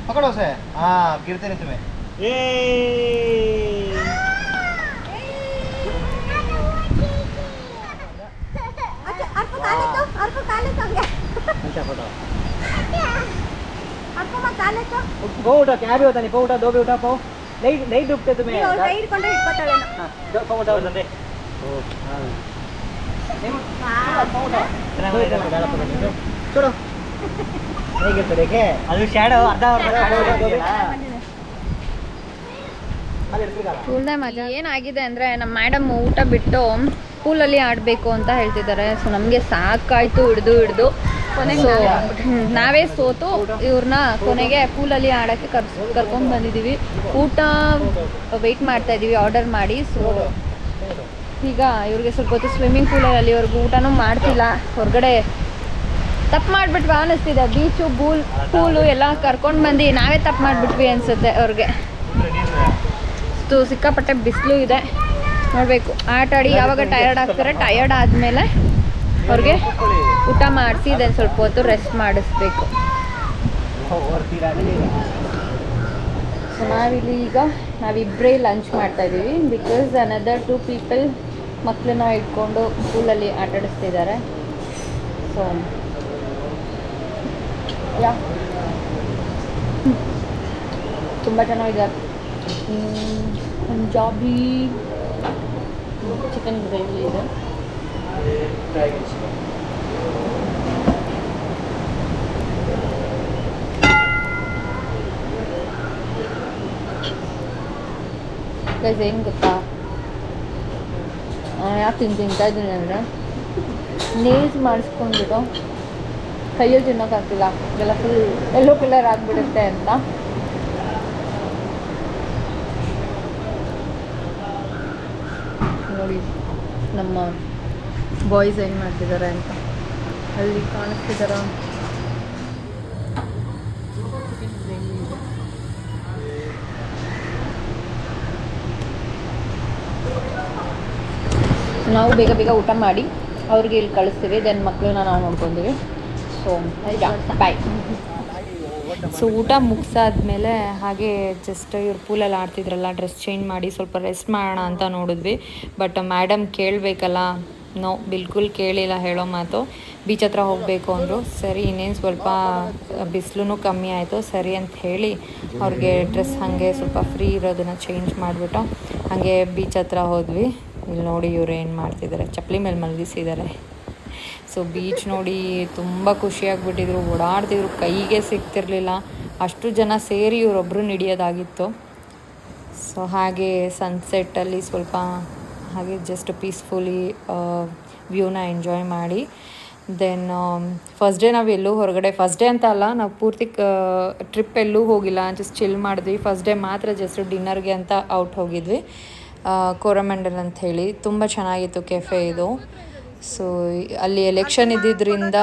[SPEAKER 3] पकड़ो उसे, हाँ गिरते नहीं तुम्हें। पो उठा, क्या भी होता नहीं, पो उठा, दो भी उठा, पो नहीं डूबते तुम्हें। छोड़ो, नहीं गिरते, देखे ಅದು shadow ಅರ್ಧ
[SPEAKER 1] ಪೂಲ್ನೇ ಮಜಾ. ಏನಾಗಿದೆ ಅಂದರೆ ನಮ್ಮ ಮೇಡಮ್ ಊಟ ಬಿಟ್ಟು ಪೂಲಲ್ಲಿ ಆಡಬೇಕು ಅಂತ ಹೇಳ್ತಿದ್ದಾರೆ. ಸೊ ನಮಗೆ ಸಾಕಾಯಿತು ಹಿಡ್ದು ನಾವೇ ಸೋತು ಇವ್ರನ್ನ ಕೊನೆಗೆ ಪೂಲಲ್ಲಿ ಆಡೋಕ್ಕೆ ಕರ್ಕೊಂಡು ಬಂದಿದ್ದೀವಿ. ಊಟ ವೆಯ್ಟ್ ಮಾಡ್ತಾ ಇದ್ದೀವಿ ಆರ್ಡರ್ ಮಾಡಿ. ಸೊ ಈಗ ಇವ್ರಿಗೆ ಸ್ವಲ್ಪ ಹೊತ್ತು ಸ್ವಿಮ್ಮಿಂಗ್ ಪೂಲಲ್ಲಿ ಅಲ್ಲಿವರೆಗೂ ಊಟನೂ ಮಾಡ್ತಿಲ್ಲ. ಹೊರಗಡೆ ತಪ್ಪು ಮಾಡಿಬಿಟ್ವಿ ಅನ್ನಿಸ್ತಿದೆ. ಬೀಚು ಪೂಲು ಎಲ್ಲ ಕರ್ಕೊಂಡು ಬಂದು ನಾವೇ ತಪ್ಪು ಮಾಡಿಬಿಟ್ವಿ ಅನಿಸುತ್ತೆ ಅವ್ರಿಗೆ. ಸೊ ಮಸ್ತು ಸಿಕ್ಕಾಪಟ್ಟೆ ಬಿಸಿಲು ಇದೆ. ನೋಡಬೇಕು ಆಟ ಆಡಿ ಯಾವಾಗ ಟಯರ್ಡ್ ಆಗ್ತಾರೆ, ಟಯರ್ಡ್ ಆದಮೇಲೆ ಅವ್ರಿಗೆ ಊಟ ಮಾಡಿಸಿ ಇದನ್ನು ಸ್ವಲ್ಪ ಹೊತ್ತು ರೆಸ್ಟ್ ಮಾಡಿಸ್ಬೇಕು. ಸೊ ನಾವಿಲ್ಲಿ ಈಗ ನಾವಿಬ್ಬರೇ ಲಂಚ್ ಮಾಡ್ತಾಯಿದ್ದೀವಿ. ಬಿಕಾಸ್ ಅನದರ್ 2 ಪೀಪಲ್ ಮಕ್ಕಳನ್ನ ಇಟ್ಕೊಂಡು ಸ್ಕೂಲಲ್ಲಿ ಆಟ ಆಡಿಸ್ತಿದ್ದಾರೆ. ಸೊ ಯಾ ತುಂಬ ಚೆನ್ನಾಗಿದೆ. ಪಂಜಾಬಿ ಚಿಕನ್ ಗ್ರೇವಿ ಇದೆ. ಏನು ಗೊತ್ತಾ, ಯಾಕೆ ತಿಂತಾ ಇದ್ದೀನಿ ಅಂದರೆ ನೇಲ್ಸ್ ಮಾಡಿಸ್ಕೊಂಡ್ಬಿಟ್ಟು ಕೈಯಲ್ಲಿ ತಿನ್ನೋಕ್ಕಾಗ್ತಿಲ್ಲ, ಎಲ್ಲ ಫುಲ್ ಎಲ್ಲೋ ಕಲರ್ ಆಗಿಬಿಡುತ್ತೆ ಅಂತ. ನೋಡಿ ನಮ್ಮ ಬಾಯ್ಸ್ ಏನು ಮಾಡ್ತಿದ್ದಾರೆ ಅಂತ ಅಲ್ಲಿ ಕಾಣಿಸ್ತಿದ್ದಾರ. ನಾವು ಬೇಗ ಬೇಗ ಊಟ ಮಾಡಿ ಅವ್ರಿಗೆ ಇಲ್ಲಿ ಕಳಿಸ್ತೀವಿ. ದೆನ್ ಮಕ್ಕಳನ್ನ ನಾವು ನೋಡ್ಕೊತೀವಿ. So bye. ಸೊ ಊಟ ಮುಗಿಸಾದ್ಮೇಲೆ ಹಾಗೆ ಜಸ್ಟ್ ಇವ್ರು ಪೂಲಲ್ಲಿ ಆಡ್ತಿದ್ರಲ್ಲ, ಡ್ರೆಸ್ ಚೇಂಜ್ ಮಾಡಿ ಸ್ವಲ್ಪ ರೆಸ್ಟ್ ಮಾಡೋಣ ಅಂತ ನೋಡಿದ್ವಿ. ಬಟ್ ಮೇಡಮ್ ಕೇಳಬೇಕಲ್ಲ, ನೋ ಬಿಲ್ಕುಲ್ ಕೇಳಿಲ್ಲ. ಹೇಳೋ ಮಾತು ಬೀಚ್ ಹತ್ರ ಹೋಗಬೇಕು ಅಂದರು. ಸರಿ ಇನ್ನೇನು ಸ್ವಲ್ಪ ಬಿಸಿಲು ಕಮ್ಮಿ ಆಯಿತು ಸರಿ ಅಂತ ಹೇಳಿ ಅವ್ರಿಗೆ ಡ್ರೆಸ್ ಹಾಗೆ ಸ್ವಲ್ಪ ಫ್ರೀ ಇರೋದನ್ನು ಚೇಂಜ್ ಮಾಡಿಬಿಟ್ಟು ಹಾಗೆ ಬೀಚ್ ಹತ್ರ ಹೋದ್ವಿ. ಇಲ್ಲಿ ನೋಡಿ ಇವ್ರು ಏನು ಮಾಡ್ತಿದ್ದಾರೆ, ಚಪ್ಪಲಿ ಮೇಲೆ ಮಲಗಿಸಿದ್ದಾರೆ. ಸೊ ಬೀಚ್ ನೋಡಿ ತುಂಬ ಖುಷಿಯಾಗಿಬಿಟ್ಟಿದ್ರು, ಓಡಾಡ್ತಿದ್ರು, ಕೈಗೆ ಸಿಗ್ತಿರ್ಲಿಲ್ಲ. ಅಷ್ಟು ಜನ ಸೇರಿ ಇವರೊಬ್ಬರು ಹಿಡಿಯೋದಾಗಿತ್ತು. ಸೊ ಹಾಗೆ ಸನ್ಸೆಟ್ಟಲ್ಲಿ ಸ್ವಲ್ಪ ಹಾಗೆ ಜಸ್ಟ್ ಪೀಸ್ಫುಲಿ ವ್ಯೂನ ಎಂಜಾಯ್ ಮಾಡಿ ದೆನ್ ಫಸ್ಟ್ ಡೇ ನಾವು ಎಲ್ಲೂ ಹೊರಗಡೆ, ಫಸ್ಟ್ ಡೇ ಅಂತ ಅಲ್ಲ, ನಾವು ಪೂರ್ತಿ ಟ್ರಿಪ್ ಎಲ್ಲೂ ಹೋಗಿಲ್ಲ, ಜಸ್ಟ್ ಚಿಲ್ ಮಾಡಿದ್ವಿ. ಫಸ್ಟ್ ಡೇ ಮಾತ್ರ ಜಸ್ಟ್ ಡಿನ್ನರ್ಗೆ ಅಂತ ಔಟ್ ಹೋಗಿದ್ವಿ, ಕೋರಮಂಡಲ್ ಅಂತ ಹೇಳಿ. ತುಂಬ ಚೆನ್ನಾಗಿತ್ತು ಕೆಫೆ ಇದು. ಸೊ ಅಲ್ಲಿ ಎಲೆಕ್ಷನ್ ಇದ್ದಿದ್ದರಿಂದ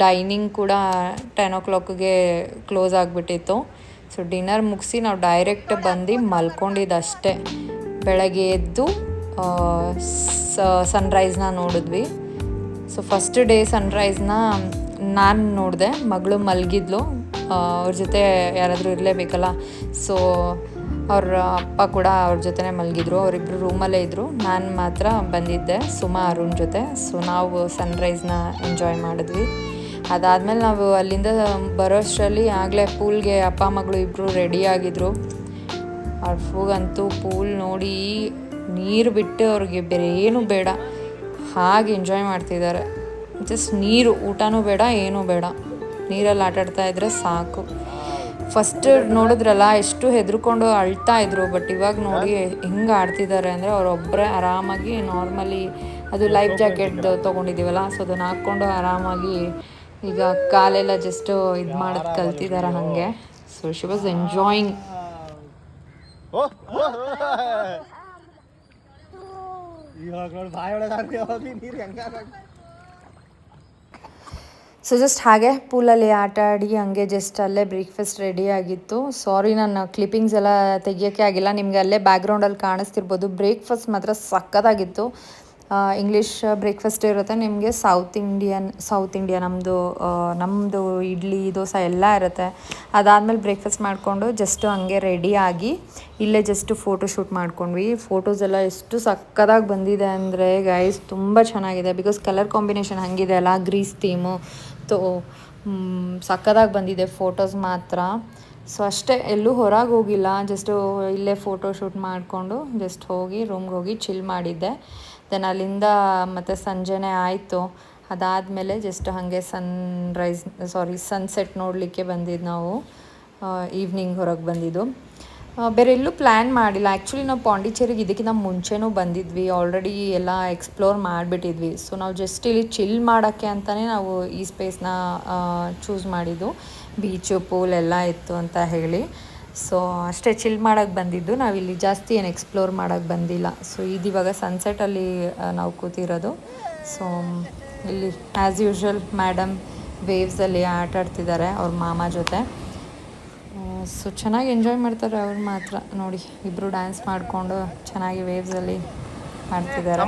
[SPEAKER 1] ಡೈನಿಂಗ್ ಕೂಡ 10 o'clockಗೆ ಕ್ಲೋಸ್ ಆಗಿಬಿಟ್ಟಿತ್ತು. ಸೊ ಡಿನ್ನರ್ ಮುಗಿಸಿ ನಾವು ಡೈರೆಕ್ಟ್ ಬಂದು ಮಲ್ಕೊಂಡಿದ್ದಷ್ಟೇ. ಬೆಳಗ್ಗೆ ಎದ್ದು ಸನ್ರೈಸ್ನ ನೋಡಿದ್ವಿ. ಸೊ ಫಸ್ಟ್ ಡೇ ಸನ್ರೈಸ್ನ ನಾನು ನೋಡಿದೆ, ಮಗಳು ಮಲಗಿದ್ಲು, ಅವ್ರ ಜೊತೆ ಯಾರಾದರೂ ಇರಲೇಬೇಕಲ್ಲ. ಸೊ ಅವ್ರ ಅಪ್ಪ ಕೂಡ ಅವ್ರ ಜೊತೆ ಮಲಗಿದ್ರು, ಅವರಿಬ್ಬರು ರೂಮಲ್ಲೇ ಇದ್ದರು. ನಾನು ಮಾತ್ರ ಬಂದಿದ್ದೆ ಸುಮಾ ಅರುಣ್ ಜೊತೆ. ಸೊ ನಾವು ಸನ್ರೈಸ್ನ ಎಂಜಾಯ್ ಮಾಡಿದ್ವಿ. ಅದಾದಮೇಲೆ ನಾವು ಅಲ್ಲಿಂದ ಬರೋಷ್ಟರಲ್ಲಿ ಆಗಲೇ ಪೂಲ್ಗೆ ಅಪ್ಪ ಮಗಳು ಇಬ್ಬರು ರೆಡಿಯಾಗಿದ್ದರು. ಅವ್ರ ಫೂಗಂತೂ ಪೂಲ್ ನೋಡಿ ನೀರು ಬಿಟ್ಟು ಅವ್ರಿಗೆ ಬೇರೆ ಏನೂ ಬೇಡ, ಹಾಗೆ ಎಂಜಾಯ್ ಮಾಡ್ತಿದ್ದಾರೆ. ಜಸ್ಟ್ ನೀರು, ಊಟನೂ ಬೇಡ ಏನೂ ಬೇಡ, ನೀರಲ್ಲಿ ಆಟಾಡ್ತಾ ಇದ್ದರೆ ಸಾಕು. ಫಸ್ಟ್ ನೋಡಿದ್ರಲ್ಲ ಎಷ್ಟು ಹೆದರ್ಕೊಂಡು ಅಳ್ತಾ ಇದ್ರು. ಬಟ್ ಇವಾಗ ನೋಡಿ ಹೆಂಗೆ ಆಡ್ತಿದ್ದಾರೆ ಅಂದರೆ ಅವರೊಬ್ಬರೇ ಆರಾಮಾಗಿ ನಾರ್ಮಲಿ, ಅದು ಲೈಫ್ ಜಾಕೆಟ್ ತೊಗೊಂಡಿದ್ದೀವಲ್ಲ, ಸೊ ಅದನ್ನು ಹಾಕ್ಕೊಂಡು ಆರಾಮಾಗಿ ಈಗ ಕಾಲೆಲ್ಲ ಜಸ್ಟ್ ಇದು ಮಾಡೋದು ಕಲ್ತಿದ್ದಾರೆ ಹಾಗೆ. So she was enjoying. So just ಹಾಗೆ ಪೂಲಲ್ಲಿ ಆಟ ಆಡಿ ಹಂಗೆ ಜಸ್ಟ್ ಅಲ್ಲೇ ಬ್ರೇಕ್ಫಾಸ್ಟ್ ರೆಡಿ ಆಗಿತ್ತು. ಸಾರಿ ನಾನು ಕ್ಲಿಪ್ಪಿಂಗ್ಸ್ ಎಲ್ಲ ತೆಗಿಯೋಕ್ಕೆ ಆಗಿಲ್ಲ, ನಿಮಗೆ ಅಲ್ಲೇ ಬ್ಯಾಕ್ಗ್ರೌಂಡಲ್ಲಿ ಕಾಣಿಸ್ತಿರ್ಬೋದು. ಬ್ರೇಕ್ಫಾಸ್ಟ್ ಮಾತ್ರ ಸಕ್ಕತ್ತಾಗಿತ್ತು. ಇಂಗ್ಲೀಷ್ ಬ್ರೇಕ್ಫಾಸ್ಟ್ ಇರುತ್ತೆ, ನಿಮಗೆ ಸೌತ್ ಇಂಡಿಯಾ ನಮ್ಮದು ಇಡ್ಲಿ ದೋಸೆ ಎಲ್ಲ ಇರುತ್ತೆ. ಅದಾದಮೇಲೆ ಬ್ರೇಕ್ಫಾಸ್ಟ್ ಮಾಡಿಕೊಂಡು ಜಸ್ಟ್ ಹಂಗೆ ರೆಡಿಯಾಗಿ ಇಲ್ಲೇ ಜಸ್ಟ್ ಫೋಟೋ ಶೂಟ್ ಮಾಡ್ಕೊಂಡ್ವಿ. ಫೋಟೋಸ್ ಎಲ್ಲ ಎಷ್ಟು ಸಕ್ಕತ್ತಾಗಿ ಬಂದಿದೆ ಅಂದರೆ ಗೈಸ್, ತುಂಬ ಚೆನ್ನಾಗಿದೆ. ಬಿಕಾಸ್ ಕಲರ್ ಕಾಂಬಿನೇಷನ್ ಹಂಗಿದೆ ಅಲ್ಲ, ಗ್ರೀಸ್ ಥೀಮು, ತೋ ಸಕ್ಕತ್ತಾಗಿ ಬಂದಿದೆ ಫೋಟೋಸ್ ಮಾತ್ರ. ಸೊ ಅಷ್ಟೇ, ಎಲ್ಲೂ ಹೊರಗೆ ಹೋಗಿಲ್ಲ, ಜಸ್ಟು ಇಲ್ಲೇ ಫೋಟೋ ಶೂಟ್ ಮಾಡಿಕೊಂಡು ಜಸ್ಟ್ ಹೋಗಿ ರೂಮ್ಗೆ ಹೋಗಿ ಚಿಲ್ ಮಾಡಿದ್ದೆ. ದೆನ್ ಅಲ್ಲಿಂದ ಮತ್ತು ಸಂಜೆನೇ ಆಯಿತು. ಅದಾದಮೇಲೆ ಜಸ್ಟ್ ಹಾಗೆ ಸನ್ಸೆಟ್ ನೋಡಲಿಕ್ಕೆ ಬಂದಿದ್ದು ನಾವು. ಈವ್ನಿಂಗ್ ಹೊರಗೆ ಬಂದಿದ್ದು, ಬೇರೆ ಎಲ್ಲೂ ಪ್ಲ್ಯಾನ್ ಮಾಡಿಲ್ಲ. ಆ್ಯಕ್ಚುಲಿ ನಾವು ಪಾಂಡಿಚೇರಿಗೆ ಇದಕ್ಕಿಂತ ಮುಂಚೆನೂ ಬಂದಿದ್ವಿ, ಆಲ್ರೆಡಿ ಎಲ್ಲ ಎಕ್ಸ್ಪ್ಲೋರ್ ಮಾಡಿಬಿಟ್ಟಿದ್ವಿ. ಸೊ ನಾವು ಜಸ್ಟ್ ಇಲ್ಲಿ ಚಿಲ್ ಮಾಡೋಕ್ಕೆ ಅಂತಲೇ ನಾವು ಈ ಸ್ಪೇಸ್ನ ಚೂಸ್ ಮಾಡಿದ್ದು. ಬೀಚು, ಪೂಲ್ ಎಲ್ಲ ಇತ್ತು ಅಂತ ಹೇಳಿ. ಸೊ ಅಷ್ಟೇ ಚಿಲ್ ಮಾಡೋಕ್ಕೆ ಬಂದಿದ್ದು, ನಾವಿಲ್ಲಿ ಜಾಸ್ತಿ ಏನು ಎಕ್ಸ್ಪ್ಲೋರ್ ಮಾಡೋಕ್ಕೆ ಬಂದಿಲ್ಲ. ಸೊ ಇದಿವಾಗ ಸನ್ಸೆಟಲ್ಲಿ ನಾವು ಕೂತಿರೋದು. ಸೊ ಇಲ್ಲಿ ಆ್ಯಸ್ ಯೂಶ್ವಲ್ ಮೇಡಮ್ ವೇವ್ಸಲ್ಲಿ ಆಟ ಆಡ್ತಿದ್ದಾರೆ ಅವ್ರ ಮಾಮ ಜೊತೆ.
[SPEAKER 4] ಸೊ ಚೆನ್ನಾಗಿ ಎಂಜಾಯ್ ಮಾಡ್ತಾರೆ ಅವ್ರು ಮಾತ್ರ. ನೋಡಿ ಇಬ್ಬರು ಡ್ಯಾನ್ಸ್ ಮಾಡಿಕೊಂಡು ಚೆನ್ನಾಗಿ ವೇವ್ಸಲ್ಲಿ ಮಾಡ್ತಿದ್ದಾರೆ.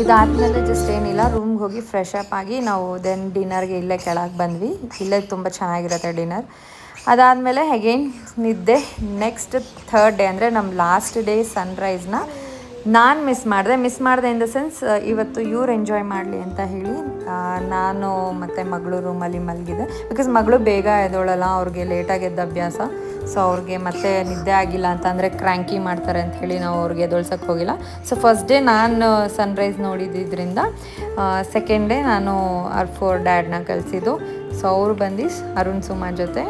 [SPEAKER 4] ಇದಾದಮೇಲೆ ಜಸ್ಟ್ ಏನಿಲ್ಲ, ರೂಮ್ಗೆ ಹೋಗಿ ಫ್ರೆಶ್ ಅಪ್ ಆಗಿ ನಾವು ದೆನ್ ಡಿನ್ನರ್ಗೆ ಇಲ್ಲೇ ಕೆಳಗೆ ಬಂದ್ವಿ. ಇಲ್ಲೇ ತುಂಬ ಚೆನ್ನಾಗಿರುತ್ತೆ ಡಿನ್ನರ್. ಅದಾದಮೇಲೆ ಅಗೇನ್ ನಿದ್ದೆ. ನೆಕ್ಸ್ಟ್ ಥರ್ಡ್ ಡೇ ಅಂದರೆ ನಮ್ಮ ಲಾಸ್ಟ್ ಡೇ ಸನ್ರೈಸ್ನ ನಾನು ಮಿಸ್ ಮಾಡಿದೆ ಇನ್ ದ ಸೆನ್ಸ್ ಇವತ್ತು ಇವ್ರು ಎಂಜಾಯ್ ಮಾಡಲಿ ಅಂತ ಹೇಳಿ ನಾನು ಮತ್ತು ಮಗಳು ರೂಮಲ್ಲಿ ಮಲಗಿದೆ. ಬಿಕಾಸ್ ಮಗಳು ಬೇಗ ಎದ್ದೋಳಲ್ಲ, ಅವ್ರಿಗೆ ಲೇಟಾಗಿ ಎದ್ದ ಅಭ್ಯಾಸ. ಸೊ ಅವ್ರಿಗೆ ಮತ್ತೆ ನಿದ್ದೆ ಆಗಿಲ್ಲ ಅಂತಂದರೆ ಕ್ರ್ಯಾಂಕಿ ಮಾಡ್ತಾರೆ ಅಂತ ಹೇಳಿ ನಾವು ಅವ್ರಿಗೆ ಎದ್ದೊಳ್ಸೋಕ್ಕೆ ಹೋಗಿಲ್ಲ. ಸೊ ಫಸ್ಟ್ ಡೇ ನಾನು ಸನ್ರೈಸ್ ನೋಡಿದ್ದರಿಂದ ಸೆಕೆಂಡ್ ಡೇ ನಾನು R4 ಡ್ಯಾಡ್ನ ಕಳಿಸಿದ್ದು. ಸೊ ಅವರು ಬಂದು ಅರುಣ್ ಸುಮಾ ಜೊತೆ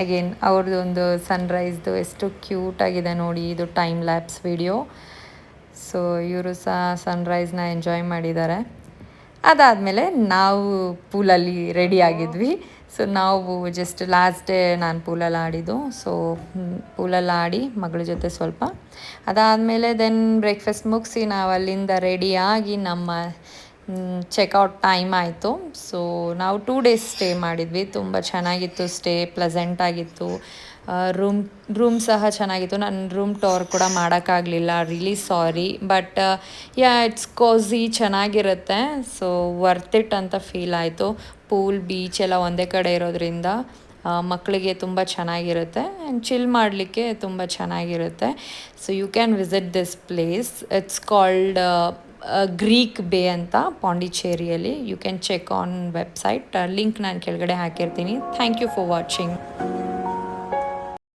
[SPEAKER 4] ಅಗೇನ್ ಅವ್ರದ್ದು ಒಂದು ಸನ್ರೈಸ್ದು ಎಷ್ಟು ಕ್ಯೂಟಾಗಿದೆ ನೋಡಿ, ಇದು ಟೈಮ್ ಲ್ಯಾಪ್ಸ್ ವಿಡಿಯೋ. ಸೊ ಇವರು ಸಹ ಸನ್ರೈಸ್ನ ಎಂಜಾಯ್ ಮಾಡಿದ್ದಾರೆ. ಅದಾದಮೇಲೆ ನಾವು ಪೂಲಲ್ಲಿ ರೆಡಿ ಆಗಿದ್ವಿ. ಸೊ ನಾವು ಜಸ್ಟ್ ಲಾಸ್ಟ್ ಡೇ ನಾನು ಪೂಲಲ್ಲಿ ಆಡಿದ್ದು. ಸೊ ಪೂಲಲ್ಲಿ ಆಡಿ ಮಗಳ ಜೊತೆ ಸ್ವಲ್ಪ, ಅದಾದಮೇಲೆ ದೆನ್ ಬ್ರೇಕ್ಫಾಸ್ಟ್ ಮುಗಿಸಿ ನಾವು ಅಲ್ಲಿಂದ ರೆಡಿಯಾಗಿ ನಮ್ಮ ಚೆಕ್ಔಟ್ ಟೈಮ್ ಆಯಿತು. ಸೊ ನಾವು 2 days ಸ್ಟೇ ಮಾಡಿದ್ವಿ. ತುಂಬ ಚೆನ್ನಾಗಿತ್ತು ಸ್ಟೇ, ಪ್ಲೆಸೆಂಟ್ ಆಗಿತ್ತು. ರೂಮ್ ಸಹ ಚೆನ್ನಾಗಿತ್ತು. ನಾನು ರೂಮ್ ಟೂರ್ ಕೂಡ ಮಾಡೋಕ್ಕಾಗಲಿಲ್ಲ, ರಿಯಲಿ ಸಾರಿ. ಬಟ್ ಇಟ್ಸ್ ಕೋಝಿ, ಚೆನ್ನಾಗಿರುತ್ತೆ. ಸೊ ವರ್ತ್ ಇಟ್ ಅಂತ ಫೀಲ್ ಆಯಿತು. ಪೂಲ್, ಬೀಚ್ ಎಲ್ಲ ಒಂದೇ ಕಡೆ ಇರೋದ್ರಿಂದ ಮಕ್ಕಳಿಗೆ ತುಂಬ ಚೆನ್ನಾಗಿರುತ್ತೆ ಆ್ಯಂಡ್ ಚಿಲ್ ಮಾಡಲಿಕ್ಕೆ ತುಂಬ ಚೆನ್ನಾಗಿರುತ್ತೆ. So you can visit this place. It's called Greek bay ಅಂತ, ಪಾಂಡಿಚೇರಿಯಲ್ಲಿ. You can check on website. Link ನಾನು ಕೆಳಗಡೆ ಹಾಕಿರ್ತೀನಿ. Thank you for watching.